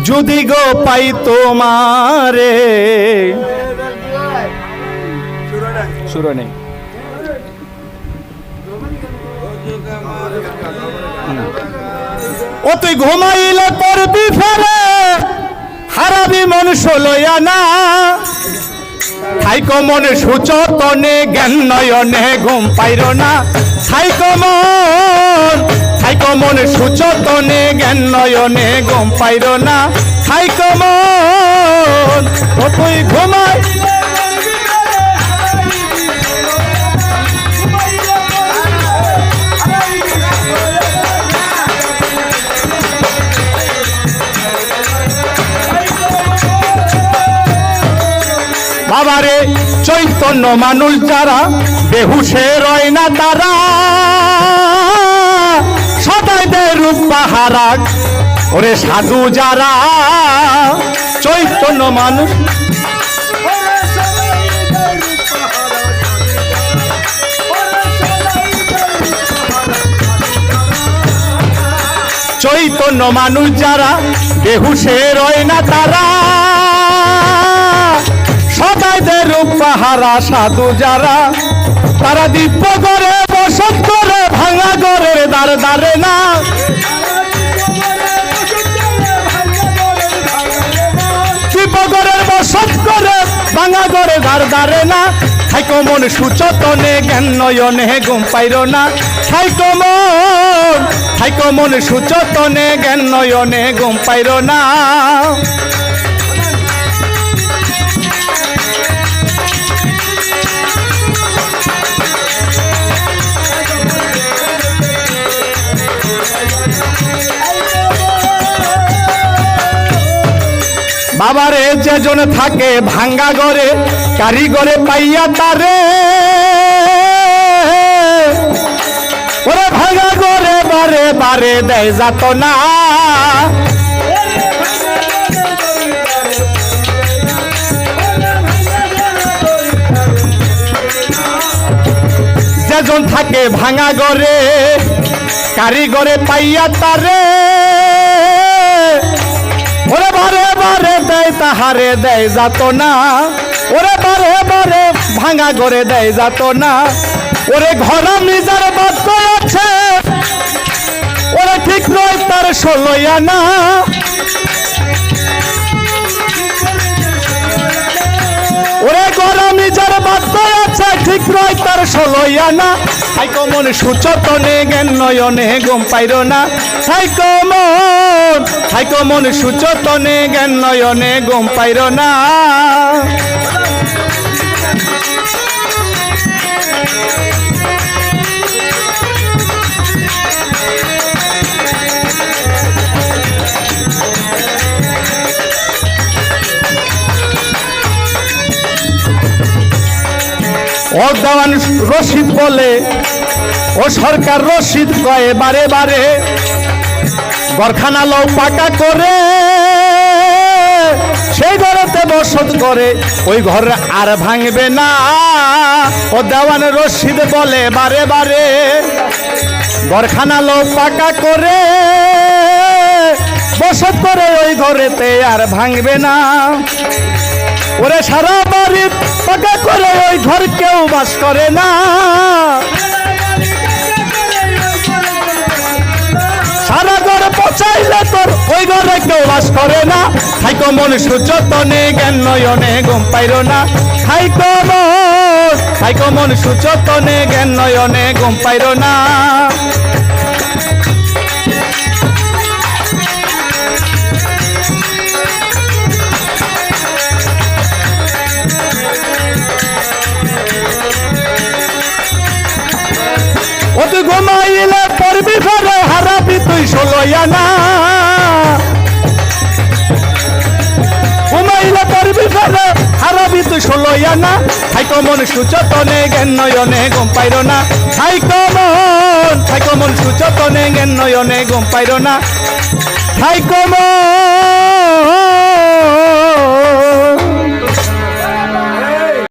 যদি গো পাই তোমারে শুরু নেই ও তুই ঘুমাইলে করবি ফেরে হারাবি মন ষোলয়া না থাইকো মনে সুচতনে জ্ঞান নয়নে ঘুম পাইর না থাইকো মনে সুচতনে জ্ঞান নয়নে ঘুম পাইর না থাইকো মন ও তুই ঘুমাই বাবারে চৈতন্য মানুষ যারা বেহুশে রয় না তারা সদাই দে রূপ পাহারা ওরে সাধু যারা চৈতন্য মানুষ চৈতন্য মানুষ যারা বেহুশে রয় না তারা সদাইদের রূপ পাহারা সাধু যারা তারা দিব্য করে বসত করে ভাঙা ঘরের দ্বারে দ্বারে না দিব্য ঘরের বসত করে ভাঙা ঘরে দ্বারে দ্বারে না থাইকো মন সুচতনে জ্ঞান নয়নে ঘুম পাইর না থাইকো মন সুচতনে জ্ঞান নয়নে ঘুম পাইর না বাবারে যেজন থাকে ভাঙ্গা ঘরে কারিগরে পাইয়া তারে ওরে ভাঙ্গা ঘরে বারে বারে দেয় যাত না যেজন থাকে ভাঙ্গা ঘরে কারিগরে পাইয়া তারে ওরে বারে বারে দেয় তাহারে দেয় যাত না ওরে বারে বারে ভাঙা ঘরে দেয় যাত না ওরে ঘর নিজের বাদ করেছে ওরে ঠিক নয় তার ষোলয়া না ওরে ঘর নিজের বাদ করেছে ঠিক নয় তার ষোলয়া না থাইকো মন সুচতনে জ্ঞান নয়নে ঘুম পাইর না থাইকো মন সুচতনে জ্ঞান নয়নে ঘুম পাইর না ও দেওয়ান রশিদ বলে ও সরকার রশিদ কয়ে বারে বারে ঘরখানা লও পাকা করে সেই ঘরেতে বসত করে ওই ঘর আর ভাঙবে না ও দেওয়ান রশিদ বলে বারে বারে ঘরখানা লও পাকা করে বসত করে ওই ঘরেতে আর ভাঙবে না ওরে সারা বাড়ি পাকা করে ওই ঘর কেউ বাস করে না সারা ঘর পচাইলে তোর ওই ঘরে কেউ বাস করে না থাইকো মন সুচতনে জ্ঞান নয়নে ঘুম পাইর না থাইকো মন সুচতনে জ্ঞান নয়নে ঘুম পাইর না ও তুই ঘুমাইলে পড়বি ফেরে হারাবি তুই ষোলয়া না ঘুমাইলে পড়বি ফেরে হারাবি তুই ষোলয়া না থাইকো মন সুচতনে জ্ঞান নয়নে ঘুম পাইর না থাইকো মন সুচতনে জ্ঞান নয়নে ঘুম পাইর না থাইকো মন